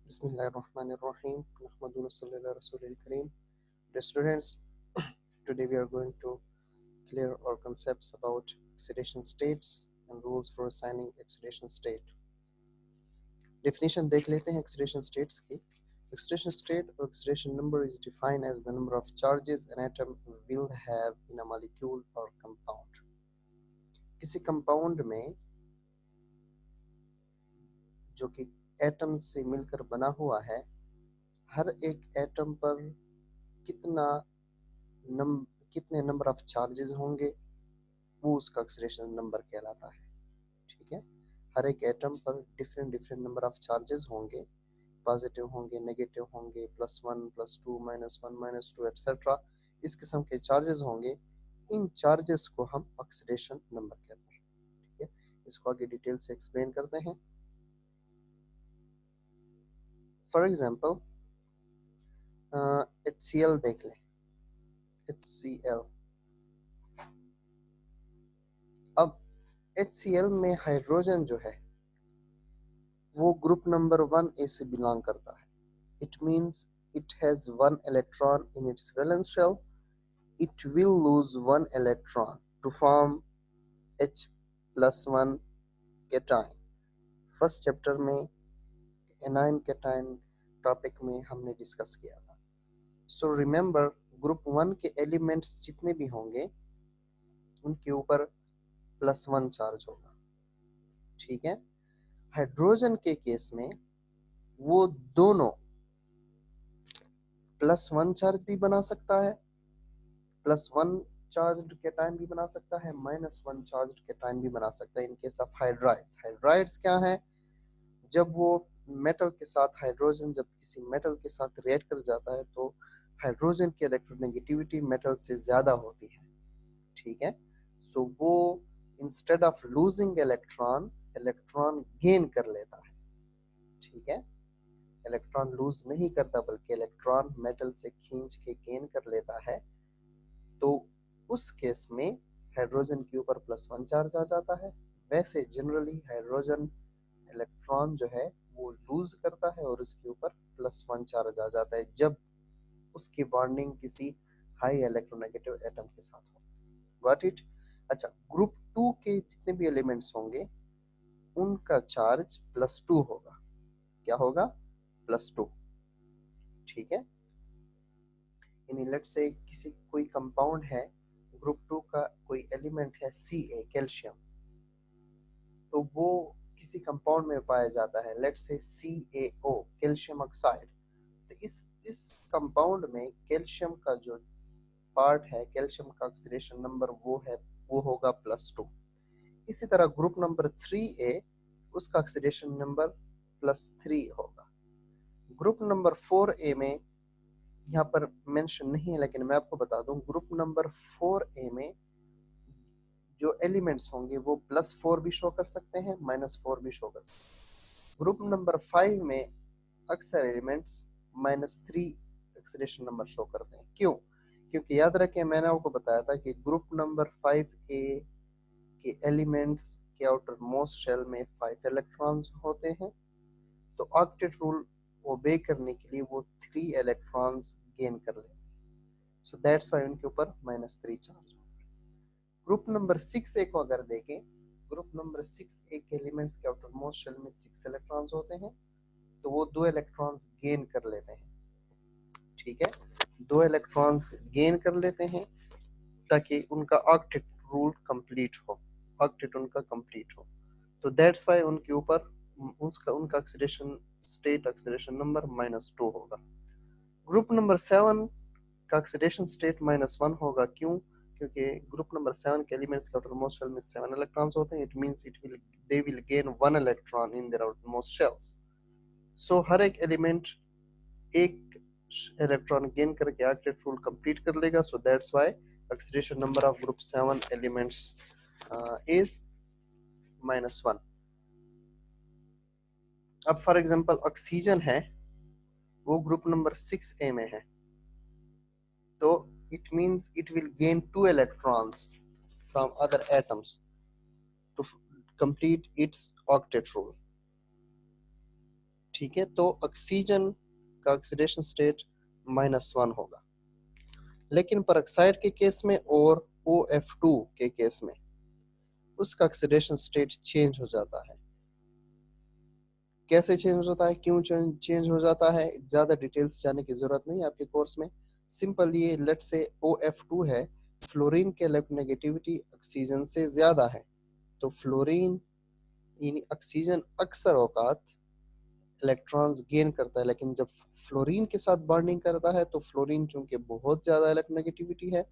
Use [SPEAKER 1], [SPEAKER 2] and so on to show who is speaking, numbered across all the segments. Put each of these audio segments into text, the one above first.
[SPEAKER 1] Bismillahirrahmanirrahim. Nahmaduhu salli ala Rasulil Kareem. Dear students, today we are going to clear our concepts about oxidation states and rules for assigning oxidation state. Definition देख लेते हैं oxidation states की. Oxidation state or oxidation number is defined as the number of charges an atom will have in a molecule or compound. किसी compound में जो कि atom से मिलकर बना हुआ है, हर एक एटम पर कितने नंबर ऑफ चार्जेस होंगे, वो उसका ऑक्सीडेशन नंबर कहलाता है. ठीक है, हर एक एटम पर डिफरेंट नंबर ऑफ चार्जेस होंगे, पॉजिटिव होंगे, नेगेटिव होंगे, +1 +2 -1 -2 एटसेट्रा. इस किस्म के चार्जेस होंगे. इन चार्जेस को हम ऑक्सीडेशन नंबर कहते हैं. ठीक है, इसको आगे डिटेल से एक्सप्लेन करते हैं. फॉर एग्जांपल HCl देख लें. HCl. अब HCl में हाइड्रोजन जो है वो ग्रुप नंबर 1A से बिलोंग करता है. It means it has one electron in its valence shell. It will lose one electron to form H+1 cation. First chapter में एनाइन कैटाइन टॉपिक में हमने डिस्कस किया था. सो रिमेंबर, ग्रुप 1 के elements जितने भी होंगे उनके ऊपर +1 चार्ज होगा. ठीक है, हाइड्रोजन के केस में वो दोनों +1 चार्ज भी बना सकता है, +1 चार्ज कैटायन भी बना सकता है, -1 चार्ज कैटायन भी बना सकता है. In case of hydrides. Hydrides क्या है? जब वो मेटल के साथ हाइड्रोजन जब किसी मेटल के साथ रिएक्ट कर जाता है तो हाइड्रोजन की इलेक्ट्रोनेगेटिविटी मेटल से ज़्यादा होती है. ठीक है, सो वो instead of losing electron gain कर लेता है. ठीक है, इलेक्ट्रॉन लूज नहीं करता बल्कि इलेक्ट्रॉन मेटल से खींच के गेन कर लेता है. तो उस केस में हाइड्रोजन के ऊपर +1 चार्ज आ जाता है. वैसे जनरली हाइड्रोजन इलेक्ट्रॉन जो है वो लूज करता है और उसके ऊपर +1 चार्ज आ जाता है जब उसकी बॉन्डिंग किसी हाई इलेक्ट्रोनेगेटिव एटम के साथ हो. Got it? अच्छा, ग्रुप 2 के जितने भी एलिमेंट्स होंगे उनका चार्ज +2 होगा. क्या होगा? +2. ठीक है, इन लेट्स से कोई कंपाउंड है, ग्रुप 2 का कोई एलिमेंट है Ca, कैल्शियम. तो वो किसी कंपाउंड में पाया जाता है, let's say CaO, calcium oxide. तो इस कंपाउंड में कैल्शियम का जो पार्ट है, कैल्शियम का ऑक्सीडेशन नंबर वो होगा +2. इसी तरह ग्रुप नंबर 3A, उसका ऑक्सीडेशन नंबर +3 होगा. ग्रुप नंबर 4A में यहाँ पर मेंशन नहीं है लेकिन मैं आपको बता दूं, ग्रुप नंबर 4A में जो एलिमेंट्स होंगे वो +4 भी शो कर सकते हैं, -4 भी शो कर सकते हैं. ग्रुप नंबर 5 में अक्सर एलिमेंट्स -3 ऑक्सीडेशन नंबर शो करते हैं. क्यों? क्योंकि याद रखें, मैंने आपको बताया था कि ग्रुप नंबर 5A के एलिमेंट्स के आउटर मोस्ट शेल में 5 इलेक्ट्रॉन्स होते हैं. तो ऑक्टेट रूल ओबे करने के लिए वो 3 इलेक्ट्रॉन्स गेन कर लेते हैं. सो दैट्स वाई उनके ऊपर -3 चार्ज. ग्रुप नंबर 6A को अगर देखें, ग्रुप नंबर 6A के एलिमेंट्स के आउटर मोस्ट शेल में 6 इलेक्ट्रॉन्स होते हैं. तो वो 2 इलेक्ट्रॉन्स गेन कर लेते हैं. ठीक है, 2 इलेक्ट्रॉन्स गेन कर लेते हैं ताकि उनका ऑक्टेट रूल कंप्लीट हो, ऑक्टेट उनका कंप्लीट हो. तो दैट्स वाई उनके ऊपर उनका ऑक्सीडेशन स्टेट, ऑक्सीडेशन नंबर -2 होगा. ग्रुप नंबर 7 का ऑक्सीडेशन स्टेट -1 होगा. क्यों? क्योंकि ग्रुप नंबर 7 के एलिमेंट्स के आउटरमोस्ट शेल में 7 इलेक्ट्रॉन्स होते हैं. It means they will gain 1 electron in their outermost shells. So हर एक एलिमेंट एक इलेक्ट्रॉन गेन करके ऑक्टेट रूल कंप्लीट कर लेगा. So that's why oxidation number of group 7 elements is -1. अब फॉर एग्जांपल ऑक्सीजन है, वो ग्रुप नंबर 6A में है. तो it means it will gain 2 electrons from other atoms to complete its octet rule. ठीक है, तो ऑक्सीजन का ऑक्सीडेशन स्टेट -1 होगा। लेकिन पेरोक्साइड के केस में और OF2 के केस में उसका ऑक्सीडेशन स्टेट चेंज हो जाता है। कैसे चेंज हो जाता है, क्यों चेंज हो जाता है, ज़्यादा डिटेल्स जाने की ज़रूरत नहीं है आपके कोर्स में। सिंपल ये लेट से OF2 है, फ्लोरीन के इलेक्ट्रोनेगेटिविटी ऑक्सीजन से ज़्यादा है, तो फ्लोरीन यानी ऑक्सीजन अक्सर औकात इलेक्ट्रॉन्स गेन करता है। लेकिन जब फ्लोरीन के साथ बॉन्डिंग करता है तो फ्लोरीन चूंकि बहुत ज़्यादा इलेक्ट्रोनेगेटिविटी है,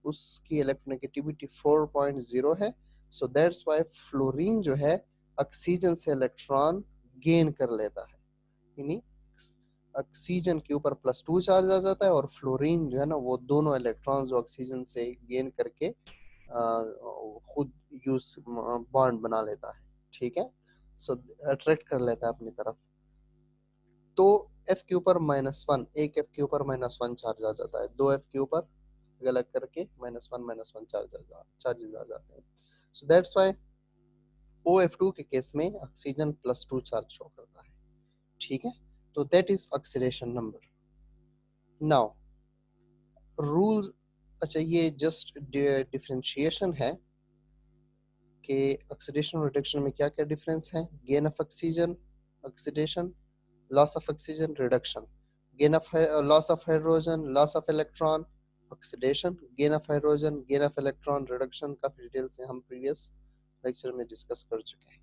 [SPEAKER 1] उसकी इलेक्ट्रोनेगेटिविटी 4.0 है, सो दैट्स वाई फ्लोरीन जो है ऑक्सीजन से इलेक्ट्रॉन गेन कर लेता है। यानी ऑक्सीजन के ऊपर +2 चार्ज आ जाता है और फ्लोरीन जो है ना वो दोनों इलेक्ट्रॉन जो ऑक्सीजन से गेन करके खुद यूज बॉन्ड बना लेता है। ठीक है, सो अट्रैक्ट कर लेता है अपनी तरफ। तो F के ऊपर -1, एक F के ऊपर -1 चार्ज आ जाता है, 2 F के ऊपर अलग करके -1 चार्जेस आ जाते हैं। सो दैट्स वाई OF2 के केस में ऑक्सीजन +2 चार्ज शो करता है। ठीक है, तो that is oxidation number. Now rules, अच्छा ये जस्ट डिफरेंशिएशन है कि ऑक्सीडेशन और रिडक्शन में क्या क्या डिफरेंस है। Gain of oxygen oxidation, loss of oxygen reduction, gain of loss of hydrogen, loss of electron oxidation, gain of hydrogen, gain of electron reduction. काफी डिटेल से हम प्रीवियस लेक्चर में डिस्कस कर चुके हैं।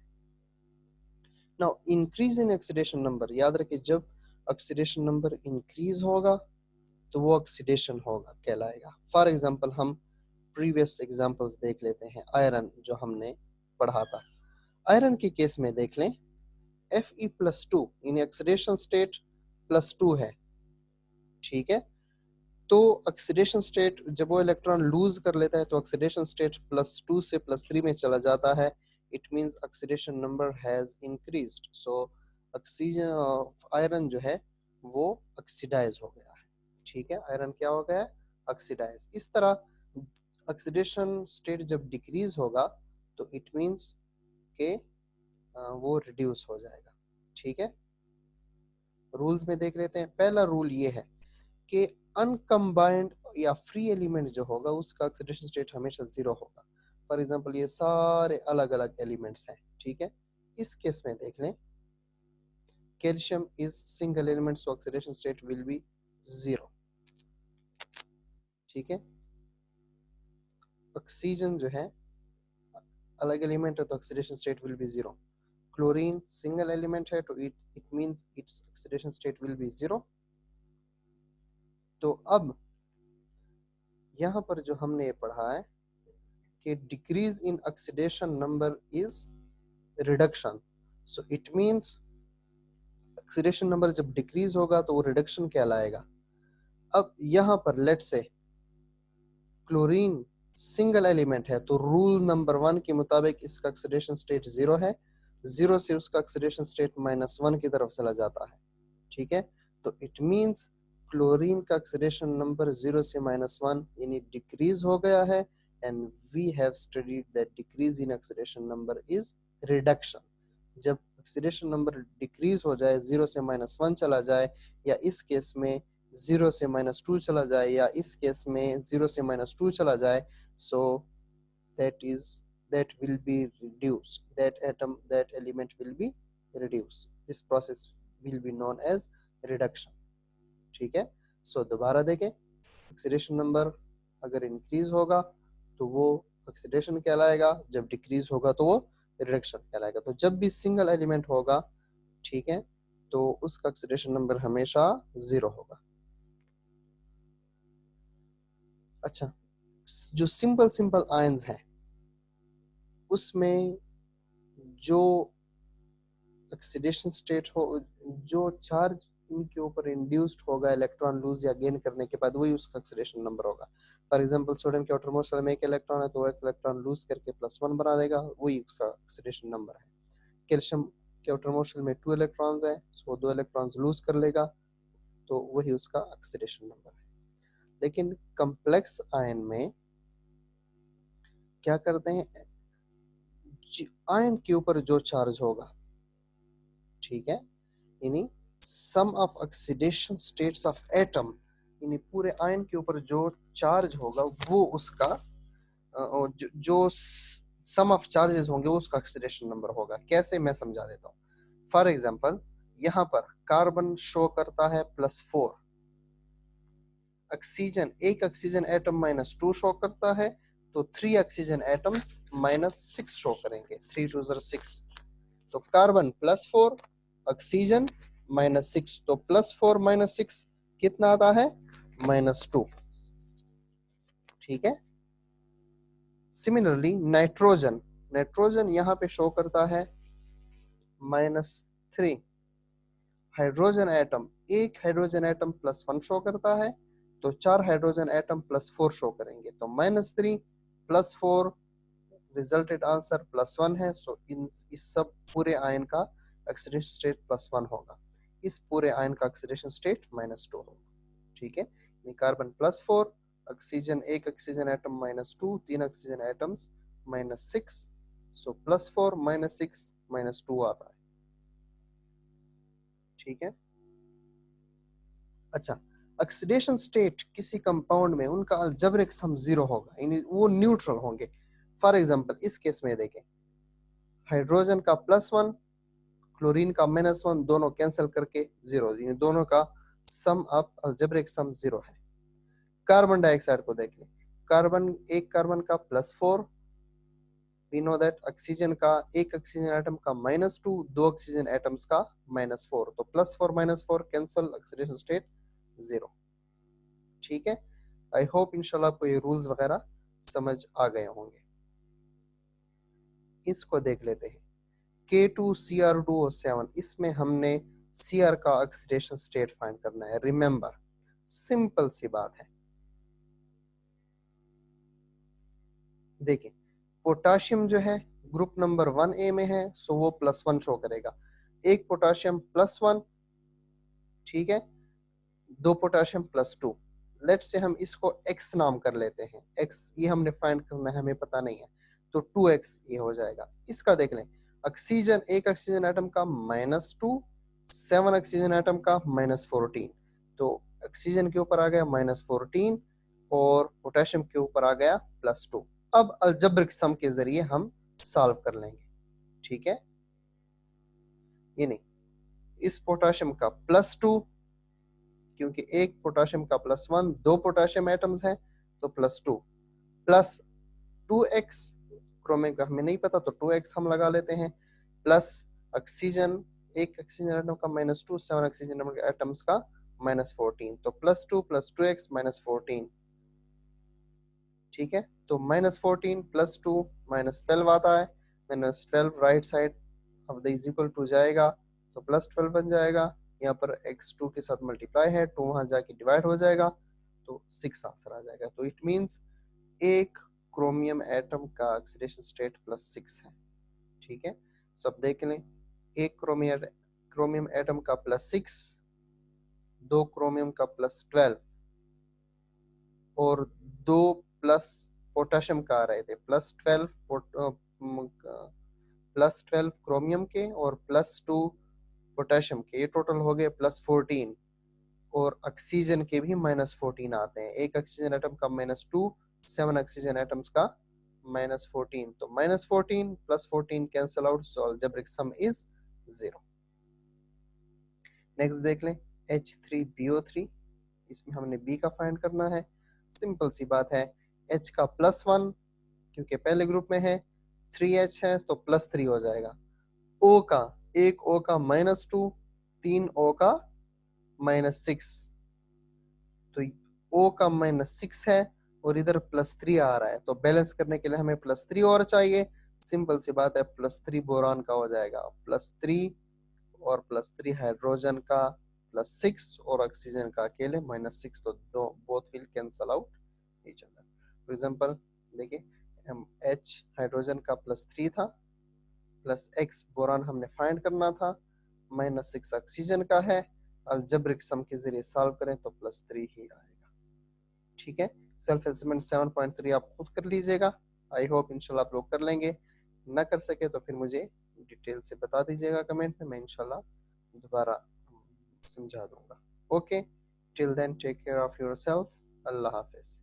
[SPEAKER 1] Now increase in oxidation number, याद रखिए जब ऑक्सीडेशन नंबर इंक्रीज होगा तो वो ऑक्सीडेशन होगा कहलाएगा। फॉर एग्जांपल हम प्रीवियस एग्जांपल्स देख लेते हैं। आयरन जो हमने पढ़ा था, आयरन के केस में देख लें Fe+2 यानी ऑक्सीडेशन स्टेट +2 है। ठीक है, तो ऑक्सीडेशन स्टेट जब वो इलेक्ट्रॉन लूज कर लेता है तो ऑक्सीडेशन स्टेट +2 से +3 में चला जाता है। It means oxidation number has increased, so oxygen iron जो है वो ऑक्सीडाइज हो गया है। ठीक है, आयरन क्या हो गया है, ऑक्सीडाइज। इस तरह ऑक्सीडेशन स्टेट जब डिक्रीज होगा तो इट मींस के वो रिड्यूस हो जाएगा। ठीक है, रूल्स में देख लेते हैं। पहला रूल ये है कि अनकम्बाइंड या फ्री एलिमेंट जो होगा उसका ऑक्सीडेशन स्टेट हमेशा 0 होगा। फॉर एग्जांपल ये सारे अलग अलग एलिमेंट्स हैं। ठीक है, इस केस में देख लें calcium is single element, so oxidation state will be 0। ठीक है, ऑक्सीजन जो है अलग एलिमेंट है तो oxidation state will be 0। Chlorine single element है तो it means its oxidation state will be 0। तो अब यहाँ पर जो हमने ये पढ़ा है कि decrease in oxidation number is reduction, so it means oxidation number जब डिक्रीज होगा तो वो रिडक्शन कहलाएगा। अब यहाँ पर लेट से क्लोरीन सिंगल एलिमेंट है तो रूल नंबर 1 के मुताबिक इसका ऑक्सीडेशन स्टेट 0 है, 0 से उसका ऑक्सीडेशन स्टेट -1 की तरफ चला जाता है। ठीक है, तो इट मींस क्लोरीन का ऑक्सीडेशन नंबर 0 से -1 यानी डिक्रीज हो गया है, and we have studied that decrease in oxidation number is reduction. जब ऑक्सीडेशन नंबर डिक्रीज हो जाए, 0 से -1 चला जाए, या इस केस में 0 से -2 चला जाए, या इस केस में 0 से -2 चला जाए, so that is that will be reduced, that element will be reduced, this process will be known as reduction। ठीक है, सो दोबारा देखें, ऑक्सीडेशन नंबर अगर इंक्रीज होगा तो वो ऑक्सीडेशन कहलाएगा, जब डिक्रीज होगा तो वो रिडक्शन कहलाएगा। तो जब भी सिंगल एलिमेंट होगा, ठीक है, तो उसका ऑक्सीडेशन नंबर हमेशा 0 होगा। अच्छा, जो सिंपल सिंपल आयंस हैं उसमें जो ऑक्सीडेशन स्टेट हो, जो चार्ज उनके ऊपर इंड्यूस्ड होगा इलेक्ट्रॉन लूज या गेन करने के बाद, वही उसका ऑक्सीडेशन नंबर होगा। फॉर एग्जांपल सोडियम के आउटरमोस्ट शेल में एक इलेक्ट्रॉन है तो एक इलेक्ट्रॉन लूज करके +1 बना देगा, वही उसका ऑक्सीडेशन नंबर है। कैल्शियम के आउटरमोस्ट शेल में 2 इलेक्ट्रॉन्स हैं, सो 2 इलेक्ट्रॉन्स लूज कर लेगा तो वही उसका ऑक्सीडेशन नंबर है। लेकिन कम्प्लेक्स आयन में क्या करते हैं, आयन के ऊपर जो चार्ज होगा, ठीक है, यानी sum of oxidation states of atom, यानी पूरे आयन के ऊपर जो चार्ज होगा वो उसका जो सम ऑफ चार्जेस होंगे वो उसका ऑक्सीडेशन नंबर होगा। कैसे, मैं समझा देता हूँ। फॉर एग्जांपल यहाँ पर कार्बन शो करता है +4, ऑक्सीजन, एक ऑक्सीजन एटम -2 शो करता है, तो 3 ऑक्सीजन एटम्स -6 शो करेंगे। 3 2 6, तो कार्बन +4, ऑक्सीजन -6, तो +4 -6 कितना आता है? -2। ठीक है। सिमिलरली नाइट्रोजन, नाइट्रोजन यहाँ पे शो करता है -3, हाइड्रोजन एटम, एक हाइड्रोजन एटम +1 शो करता है, तो 4 हाइड्रोजन एटम +4 शो करेंगे, तो -3 +4 रिजल्टेड आंसर +1 है। सो इस सब पूरे आयन का ऑक्सीडेशन स्टेट +1 होगा, इस पूरे आयन का ऑक्सीडेशन स्टेट -2 होगा। ठीक है, कार्बन +4, ऑक्सीजन, एक ऑक्सीजन एटम -2, 3 ऑक्सीजन एटम्स -6, सो +4 -6 -2 आता है। ठीक है। अच्छा, ऑक्सीडेशन स्टेट किसी कंपाउंड में उनका अलजेब्रिक सम 0 होगा, यानी वो न्यूट्रल होंगे। फॉर एग्जांपल इस केस में देखें, हाइड्रोजन का +1, क्लोरीन का -1, दोनों कैंसिल करके 0, यानी दोनों का सम अप अलजेब्रिक सम 0 है। कार्बन डाइऑक्साइड को देख लें, कार्बन, एक कार्बन का +4, वी नो दैट ऑक्सीजन का, एक ऑक्सीजन एटम का -2, दो ऑक्सीजन एटम्स का -4, तो +4 -4 कैंसल, ऑक्सीडेशन स्टेट 0। ठीक है। आई होप इंशाल्लाह आपको ये रूल्स वगैरह समझ आ गए होंगे। इसको देख लेते हैं, K2Cr2O7, इसमें हमने Cr का ऑक्सीडेशन स्टेट फाइंड करना है। रिमेंबर, सिंपल सी बात है। देखिए, पोटाशियम जो है ग्रुप नंबर 1A में है, सो वो +1 शो करेगा, एक पोटाशियम +1, ठीक है, दो पोटाशियम +2। लेट से हम इसको x नाम कर लेते हैं, x ये हमने फाइंड करना है, हमें पता नहीं है, तो 2x ये हो जाएगा। इसका देख लें, ऑक्सीजन, एक ऑक्सीजन एटम का -2, 7 ऑक्सीजन एटम का -14, तो ऑक्सीजन के ऊपर आ गया -14 और पोटेशियम के ऊपर आ गया +2। अब अलजेब्रिक सम के जरिए हम सॉल्व कर लेंगे। ठीक है, ये नहीं, इस पोटेशियम का +2, क्योंकि एक पोटेशियम का +1, दो पोटेशियम एटम्स हैं, तो +2 प्लस 2x, क्रोमियम का हमें नहीं पता तो 2x हम लगा लेते हैं, प्लस ऑक्सीजन, एक ऑक्सीजन एटम का -2, 7 ऑक्सीजन एटम्स का -14, तो +2 + 2x -14। ठीक है, तो -14 + 2 -12 आता है, -12 right side of the is equal to जाएगा, तो +12 बन जाएगा। यहाँ पर x2 के साथ मल्टीप्लाई है, 2 वहां जाके डिवाइड हो जाएगा, तो 6 आंसर आ जाएगा। तो इट मींस एक क्रोमियम एटम का ऑक्सीडेशन स्टेट +6 है। ठीक है, सब देख लें, एक क्रोमियम एटम का +6, दो क्रोमियम का +12 और दो प्लस पोटेशियम का आ रहे थे, +12 क्रोमियम के और +2 पोटेशियम के, ये टोटल हो गए +14, और ऑक्सीजन के भी -14 आते हैं, एक ऑक्सीजन एटम का -2, 7 ऑक्सीजन एटम्स का -14, तो -14 + 14 cancel out, so algebraic some is 0। Next देख लें, H3BO3, इसमें हमने B का फाइंड करना है। सिंपल सी बात है, H का +1 क्योंकि पहले ग्रुप में है, 3H है तो +3 हो जाएगा। O का, एक O का -2, 3 O का -6, तो O का -6 है और इधर +3 आ रहा है, तो बैलेंस करने के लिए हमें +3 और चाहिए। सिंपल सी बात है, +3 बोरान का हो जाएगा, +3 और +3 हाइड्रोजन का, +6 और ऑक्सीजन का अकेले -6, तो दो both will cancel out each other. For example देखिए, हम H हाइड्रोजन का +3 था, +X बोरान हमने फाइंड करना था, -6 ऑक्सीजन का है, अलजेब्रिक सम के जरिए सॉल्व करें तो +3 ही आएगा। ठीक है, सेल्फ असेसमेंट 7.3 आप खुद कर लीजिएगा, आई होप इंशाल्लाह आप लोग कर लेंगे। ना कर सके तो फिर मुझे डिटेल से बता दीजिएगा कमेंट में, मैं इंशाल्लाह दोबारा समझा दूंगा। Okay, till then take care of yourself. अल्लाह हाफिज।